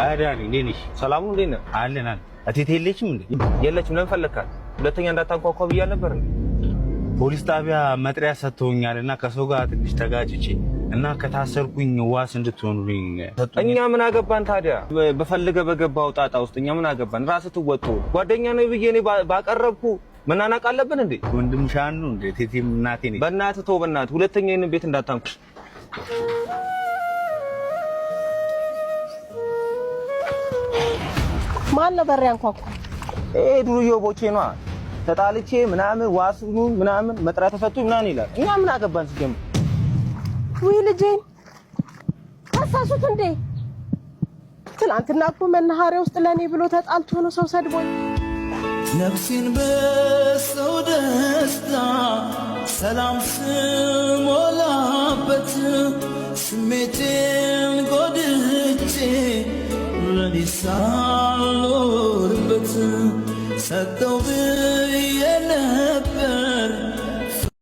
አዳኒ እንዴት ሰላም ነው? እንዴት ነህ? አለን እቴቴ የለችም እንዴ? የለችም። ለምን ፈለካት? ሁለተኛ እንዳታንኳኳ ብያ ነበር እንዴ? ፖሊስ ጣቢያ መጥሪያ ሰጥተውኛልና ከሰው ጋር ትንሽ ተጋጭቼ እና ከታሰርኩኝ ዋስ እንድትሆኑልኝ ሰጡኝ። እኛ ምን አገባን ታዲያ? በፈልገ በገባው ጣጣ ውስጥ እኛ ምን አገባን? ራስህ ትወጡ። ጓደኛ ነው ብዬ እኔ ባቀረብኩ መናናቅ አለብን እንዴ? ወንድም ሻን ነው እንዴ? ቴቴም እናቴ ነኝ። በእናትህ ተው፣ በእናትህ ሁለተኛ ይሄንን ቤት እንዳታንኩ። ማን ነበር ያንኳኳ? ዱርዬው ቦቼ ነዋ። ተጣልቼ ምናምን ዋስኑ ምናምን መጥሪያ ተሰጥቶኝ ምናምን ይላል። እኛ ምን አገባን ሲጀምር? ውይ ልጄን አሳሱት እንዴ? ትናንትና እኮ መናኸሪያ ውስጥ ለኔ ብሎ ተጣልቶ ነው ሰው ሰድቦኝ። ነፍሴን በሰው ደስታ ሰላም ስሞላበት ስሜቴን ጎድቼ ለኔ ሳልኖርበት ሰጠው